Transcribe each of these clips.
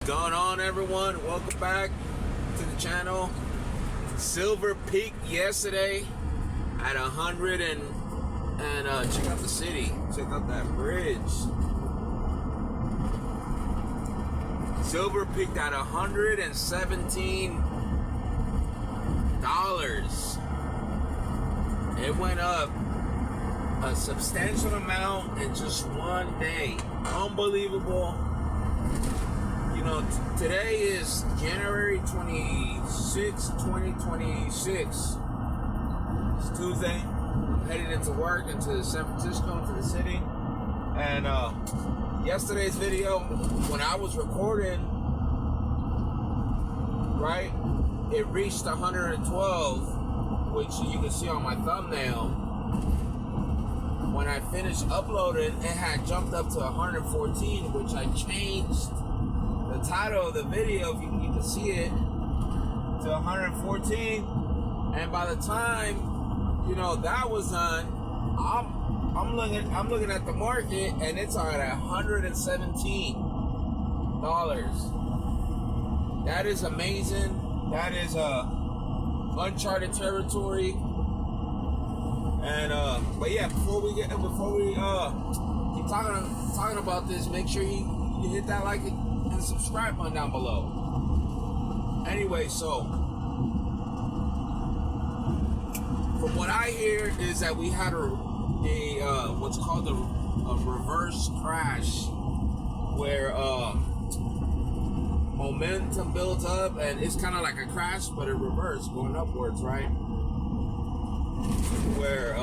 Going on, everyone? Welcome back to the channel. Silver peaked yesterday at 100 and check out the city. Check out that bridge. Silver peaked at $117. It went up a substantial amount in just one day. Unbelievable. You know, today is January 26, 2026. It's Tuesday. I'm headed into work, into San Francisco, into the city. And yesterday's video, when I was recording, right, it reached 112, which you can see on my thumbnail. When I finished uploading, it had jumped up to 114, which I changed the title of the video, if you can see it, to 114. And by the time, you know, that was done, I'm looking at the market, and it's at $117. That is amazing. That is uncharted territory. And but yeah, before we keep talking about this, make sure you hit that like and subscribe button down below. Anyway, so from what I hear is that we had a what's called a reverse crash, where momentum builds up and it's kind of like a crash, but it reverse going upwards, right? Where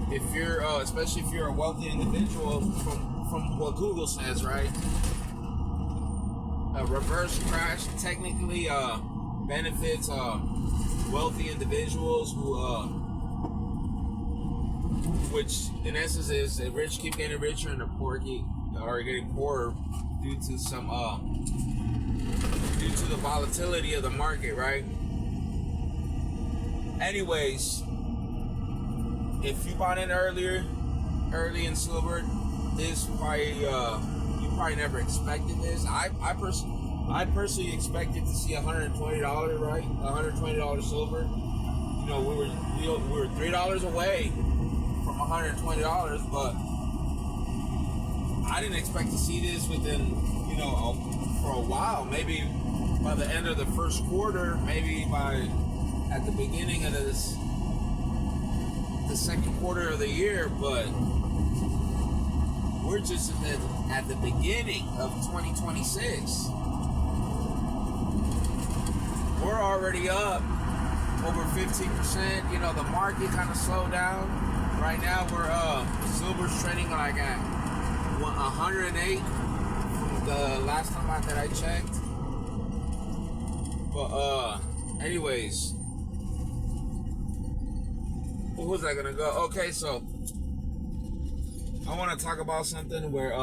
if you're especially if you're a wealthy individual, from what Google says, right, a reverse crash technically benefits wealthy individuals who which in essence is the rich keep getting richer and the poor are getting poorer due to some due to the volatility of the market, right? Anyways, if you bought in early in silver, this probably you probably never expected this. I personally expected to see $120, right? $120 silver. You know, we were $3 away from $120, but I didn't expect to see this within, you know, for a while. Maybe by the end of the first quarter, maybe at the beginning of the second quarter of the year, but we're just at the beginning of 2026. We're already up over 15%. You know, the market kind of slowed down. Right now, silver's trading like at 108 from the last time that I checked. But anyways, who was I gonna go? Okay, so I want to talk about something where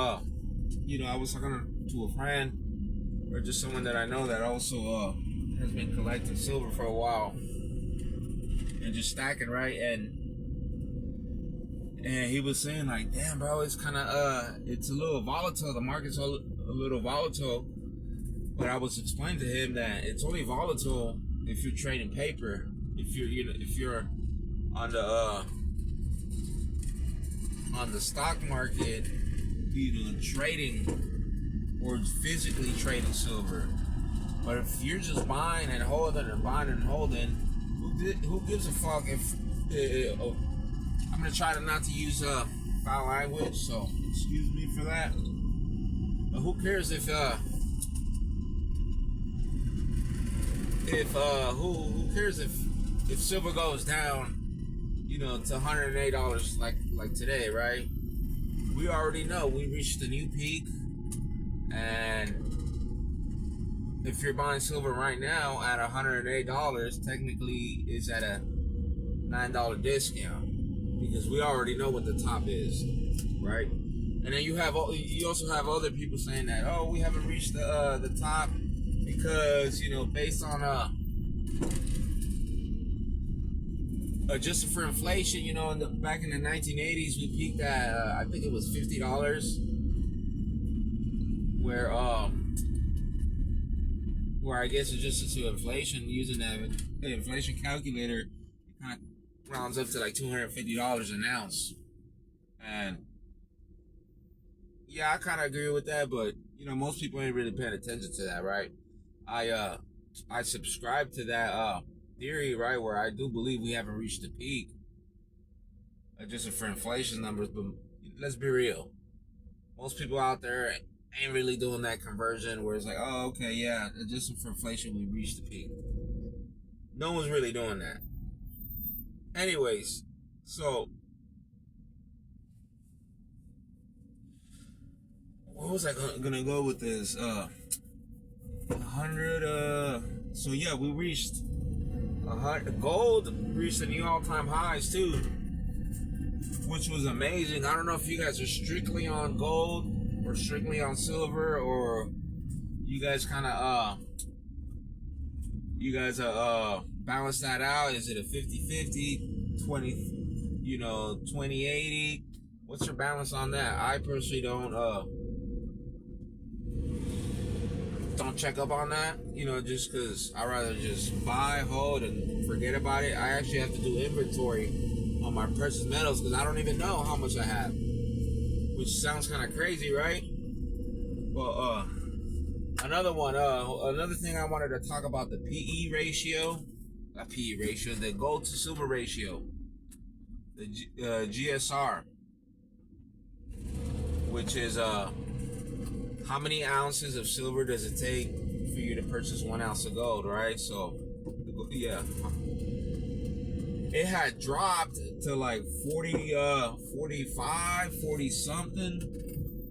you know, I was talking to a friend or just someone that I know that also has been collecting silver for a while and just stacking, right? And he was saying like, damn, bro, it's kind of it's a little volatile. The market's a little volatile. But I was explaining to him that it's only volatile if you're trading paper. If you're on the stock market, you know, trading or physically trading silver. But if you're just buying and holding and buying and holding, who gives a fuck if I'm gonna try not to use foul language, so excuse me for that. But who cares if who cares if silver goes down, you know, to $108 like today, right? We already know we reached a new peak, and if you're buying silver right now at $108, technically is at a $9 discount, because we already know what the top is, right? And then you also have other people saying that, oh, we haven't reached the top because, you know, based on adjusted for inflation, you know, back in the 1980s, we peaked at I think it was $50, where where I guess adjusted to inflation, using that inflation calculator, it kind of rounds up to like $250 an ounce. And yeah, I kind of agree with that, but you know, most people ain't really paying attention to that, right? I subscribe to that theory, right, where I do believe we haven't reached the peak, just for inflation numbers. But let's be real, most people out there ain't really doing that conversion where it's like, oh, okay, yeah, just for inflation we reached the peak. No one's really doing that. Anyways, so what was I gonna go with this? 100. So yeah, we reached 100. Gold reached the new all-time highs too, which was amazing. I don't know if you guys are strictly on gold or strictly on silver, or you guys kind of balance that out. Is it a 50-50, 20, 20-80? What's your balance on that? I personally don't check up on that, just because I rather just buy, hold, and forget about it. I actually have to do inventory on my precious metals because I don't even know how much I have, which sounds kind of crazy, right? But another thing I wanted to talk about, the PE ratio, not PE ratio, the gold to silver ratio, the GSR, which is how many ounces of silver does it take for you to purchase 1 ounce of gold, right? So, yeah, it had dropped to like 40, 45, 40 something,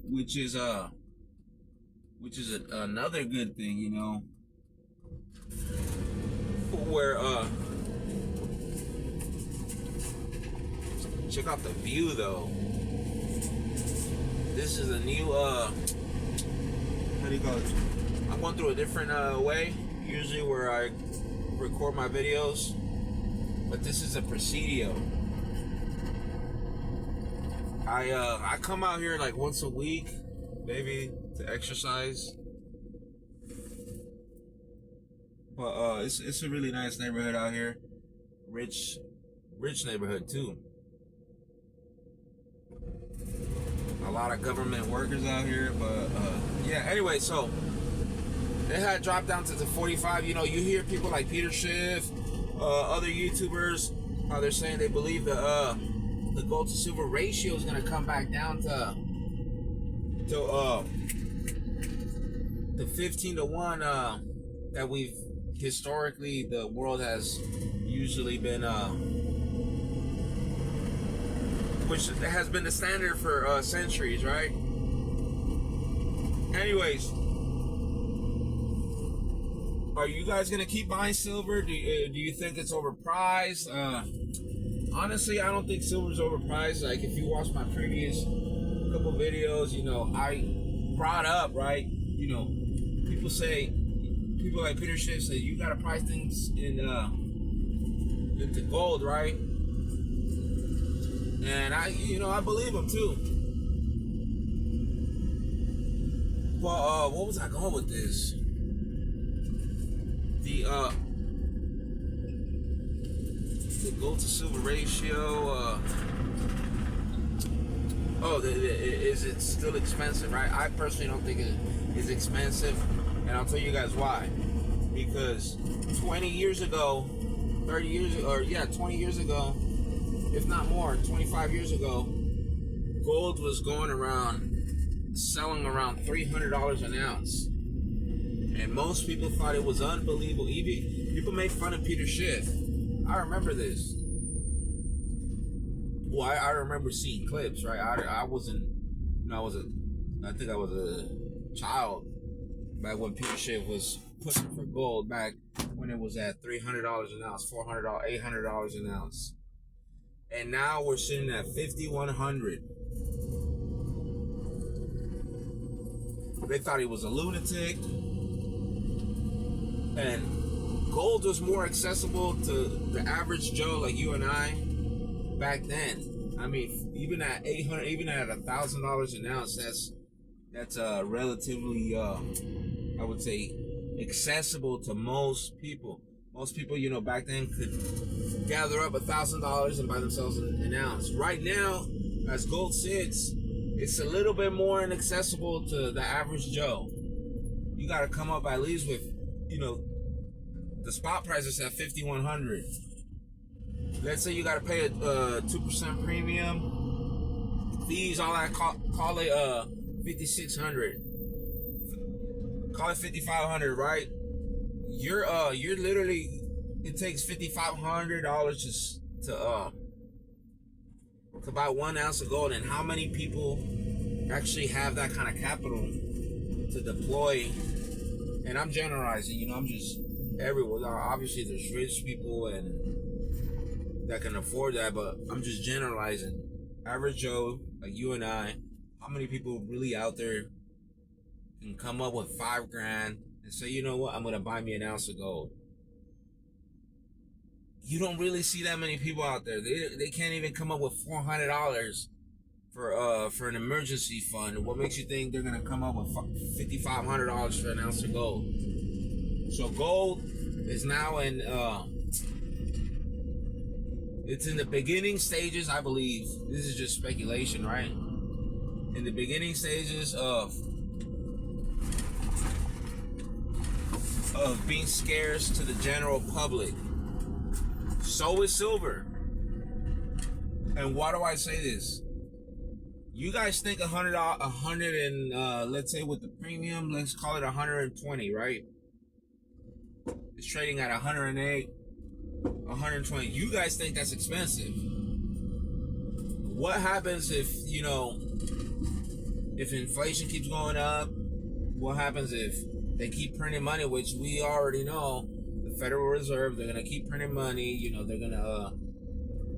which is another good thing, where check out the view though. This is a new how do you call it? I'm going through a different way usually where I record my videos, but this is a Presidio. I come out here like once a week, maybe, to exercise. But it's a really nice neighborhood out here, rich neighborhood too. A lot of government workers out here, but yeah. Anyway, so they had dropped down to the 45. You hear people like Peter Schiff, other YouTubers, how they're saying they believe the gold to silver ratio is gonna come back down to the 15-1 that we've historically, the world has usually been which has been the standard for centuries, right? Anyways, are you guys gonna keep buying silver? Do you think it's overpriced? Honestly, I don't think silver's overpriced. Like, if you watch my previous couple videos, I brought up, right? People like Peter Schiff say you gotta price things into gold, right? And I believe him too. But what was I going with this? The gold to silver ratio. Is it still expensive, right? I personally don't think it is expensive, and I'll tell you guys why. Because 20 years ago, 30 years ago, or yeah, 20 years ago, if not more, 25 years ago, gold was selling around $300 an ounce. And most people thought it was unbelievable. Even people made fun of Peter Schiff. I remember this. Well, I remember seeing clips, right? I wasn't, I think I was a child back when Peter Schiff was pushing for gold, back when it was at $300 an ounce, $400, $800 an ounce. And now we're sitting at 5,100. They thought he was a lunatic. And gold was more accessible to the average Joe like you and I back then. I mean, even at $800, even at $1,000 an ounce, that's relatively, I would say, accessible to most people. Most people, back then could gather up $1,000 and buy themselves an ounce. Right now, as gold sits, it's a little bit more inaccessible to the average Joe. You got to come up at least with, the spot price is at 5,100. Let's say you got to pay a 2% premium, fees, all that. Call it 5,600. Call it 5,500, right? You're literally, it takes $5,500 just to buy 1 ounce of gold. And how many people actually have that kind of capital to deploy? And I'm generalizing, I'm just everywhere. Obviously, there's rich people and that can afford that, but I'm just generalizing. Average Joe, like you and I, how many people really out there can come up with $5,000 and say, you know what, I'm gonna buy me an ounce of gold? You don't really see that many people out there. They can't even come up with $400 for an emergency fund. What makes you think they're gonna come up with $5,500 for an ounce of gold? So gold is now it's in the beginning stages, I believe. This is just speculation, right? In the beginning stages of being scarce to the general public. So is silver. And why do I say this? You guys think $100 and let's say with the premium, let's call it 120, right? It's trading at 108, 120. You guys think that's expensive. What happens if inflation keeps going up? What happens if they keep printing money, which we already know, the Federal Reserve, they're going to keep printing money.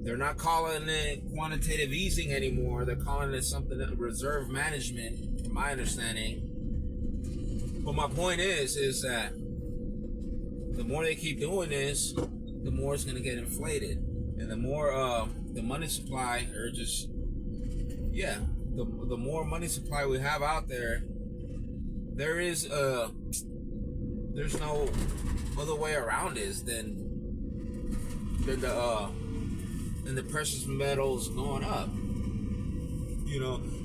They're not calling it quantitative easing anymore. They're calling it something, reserve management, from my understanding. But my point is that the more they keep doing this, the more it's going to get inflated. And the more the money supply, or just, the more money supply we have out there, there's no other way around this than the precious metals going up.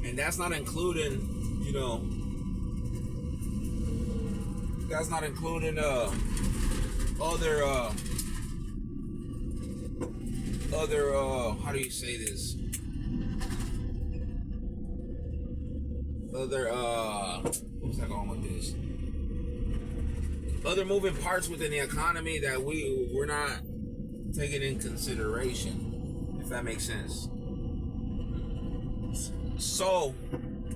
And that's not including, other how do you say this? What was I going with this? Other moving parts within the economy that we're not taking in consideration, if that makes sense. So,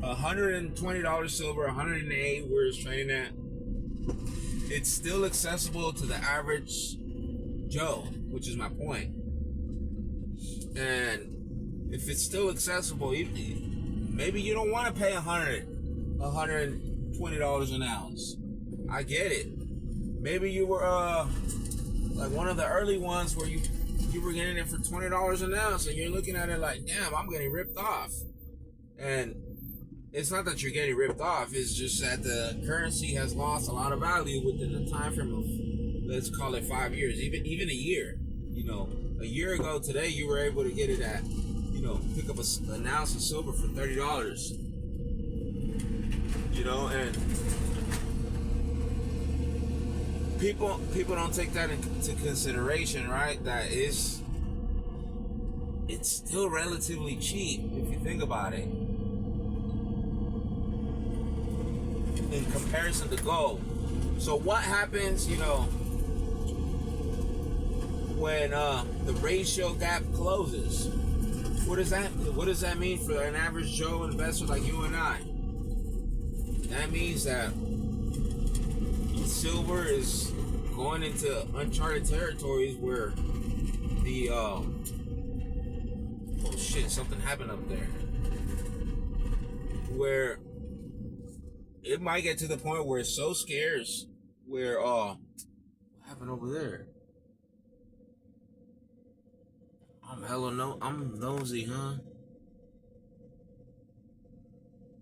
$120 silver, 108 where it's trading at, it's still accessible to the average Joe, which is my point. And if it's still accessible, maybe you don't want to pay $120 an ounce. I get it. Maybe you were like one of the early ones where you were getting it for $20 an ounce, and you're looking at it like, damn, I'm getting ripped off. And it's not that you're getting ripped off, it's just that the currency has lost a lot of value within the time frame of, let's call it 5 years, even a year. A year ago today, you were able to get it at, pick up an ounce of silver for $30. And people don't take that into consideration, right? That it's still relatively cheap if you think about it in comparison to gold. So what happens, when the ratio gap closes? What does that mean for an average Joe investor like you and I? That means that silver is going into uncharted territories where the oh shit, something happened up there. Where it might get to the point where it's so scarce where what happened over there? I'm nosy, huh?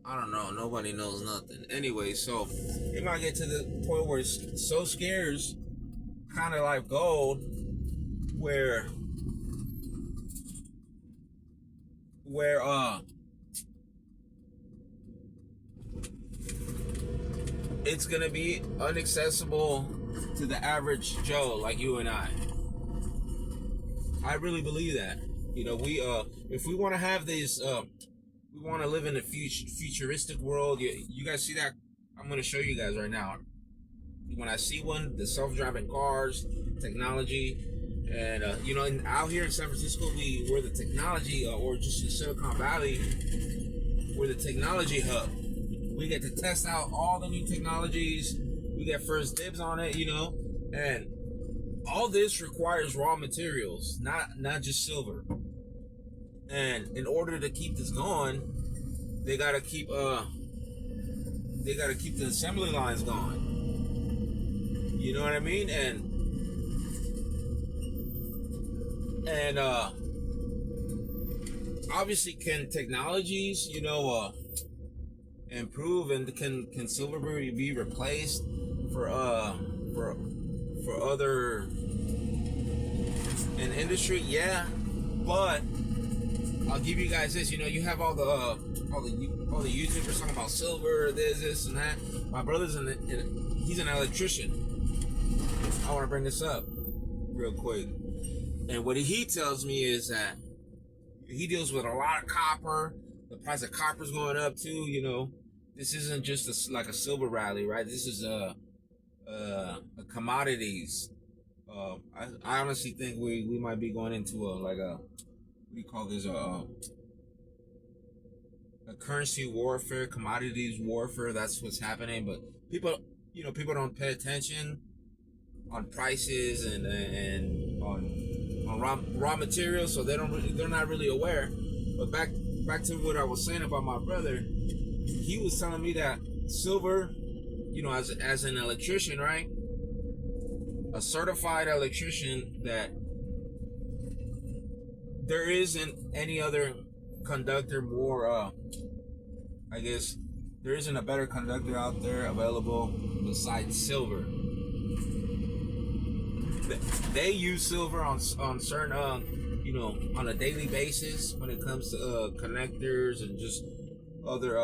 I don't know. Nobody knows nothing. Anyway, so it might get to the point where it's so scarce, kind of like gold, where where it's gonna be inaccessible to the average Joe like you and I. I really believe that. You know, we if we want to have this, we want to live in a futuristic world. You guys see that? I'm gonna show you guys right now. When I see one, the self-driving cars, technology, and you know, out here in San Francisco, we're the technology, or just in Silicon Valley, we're the technology hub. We get to test out all the new technologies. We get first dibs on it, you know, and all this requires raw materials, not just silver. And in order to keep this going, they gotta keep the assembly lines going. You know what I mean? And obviously, can technologies, you know, improve, and can silver be replaced for other in industry? Yeah, but I'll give you guys this. You know, you have all the YouTubers talking about silver, this and that. My brother's he's an electrician. I want to bring this up real quick. And what he tells me is that he deals with a lot of copper. The price of copper is going up too. You know, this isn't just like a silver rally, right? This is a commodities. I honestly think we might be going into what do you call this? A currency warfare, commodities warfare. That's what's happening. But people don't pay attention on prices and on raw materials, so they're not really aware. But back to what I was saying about my brother, he was telling me that silver, you know, as an electrician, right? A certified electrician, that there isn't any other conductor more, I guess, there isn't a better conductor out there available besides silver. They use silver on certain, you know, on a daily basis when it comes to connectors and just other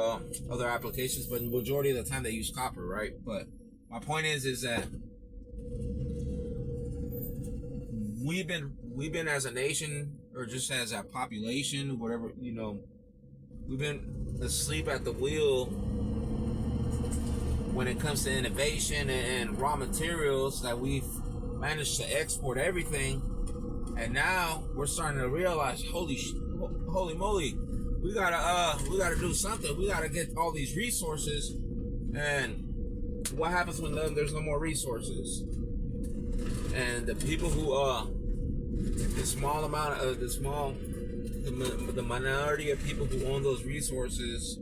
applications. But the majority of the time they use copper, right? But my point is that we've been as a nation, or just as a population, whatever, you know, we've been asleep at the wheel when it comes to innovation and raw materials, that we've managed to export everything, and now we're starting to realize, holy moly, we gotta do something. We gotta get all these resources. And what happens when there's no more resources? And the people who the minority of people who own those resources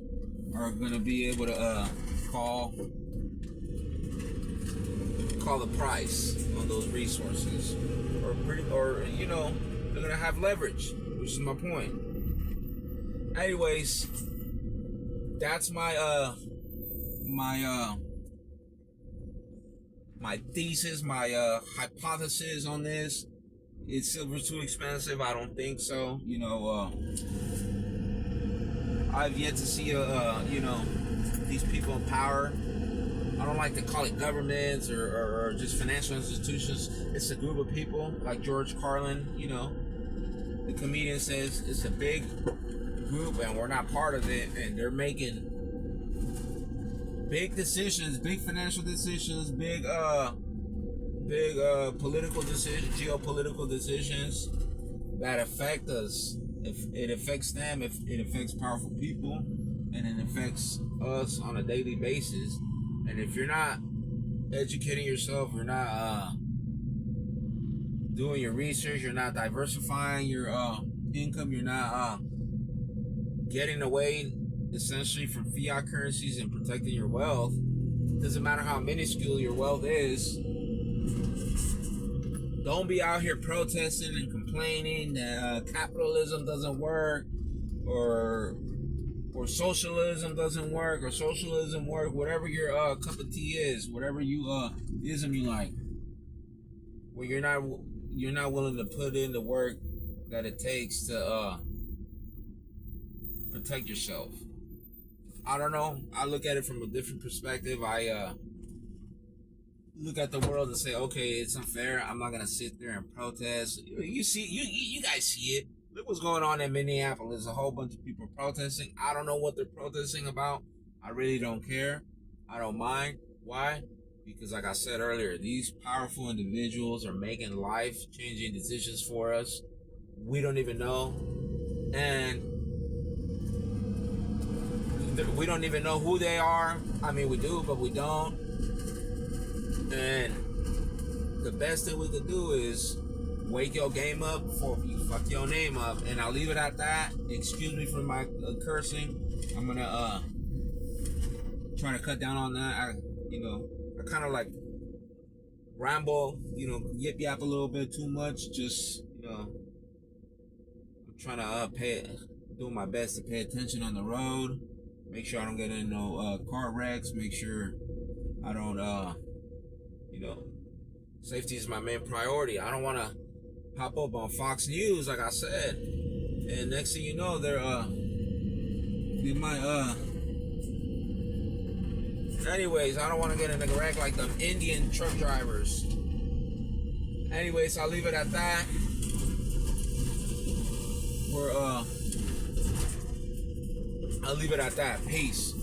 are gonna be able to call the price on those resources, or you know, they're gonna have leverage, which is my point. Anyways, that's my thesis, my hypothesis on this. Is silver too expensive? I don't think so. You know, I've yet to see you know, these people in power. I don't like to call it governments or just financial institutions. It's a group of people like George Carlin, you know. The comedian says it's a big group and we're not part of it, and they're making big decisions, big financial decisions, big political decisions, geopolitical decisions that affect us. If it affects them, if it affects powerful people, and it affects us on a daily basis. And if you're not educating yourself, you're not doing your research, you're not diversifying your income, you're not getting away essentially from fiat currencies and protecting your wealth. Doesn't matter how minuscule your wealth is. Don't be out here protesting and complaining that capitalism doesn't work, or or socialism doesn't work, or socialism work, whatever your cup of tea is, whatever you ism you like, where you're not willing to put in the work that it takes to protect yourself. I don't know. I look at it from a different perspective. I look at the world and say, okay, it's unfair. I'm not gonna sit there and protest. You see, you guys see it. Look what's going on in Minneapolis. A whole bunch of people protesting. I don't know what they're protesting about. I really don't care. I don't mind. Why? Because like I said earlier, these powerful individuals are making life-changing decisions for us. We don't even know. And we don't even know who they are. I mean, we do, but we don't. And the best thing we could do is wake your game up before you fuck your name up. And I'll leave it at that. Excuse me for my cursing. I'm gonna try to cut down on that. I kind of like ramble, yip yap a little bit too much. Just, I'm trying to doing my best to pay attention on the road. Make sure I don't get in no car wrecks. Make sure I don't, safety is my main priority. I don't want to pop up on Fox News, like I said, and next thing you know, they might, anyways, I don't want to get in a wreck like them Indian truck drivers. Anyways, I'll leave it at that. I'll leave it at that. Peace.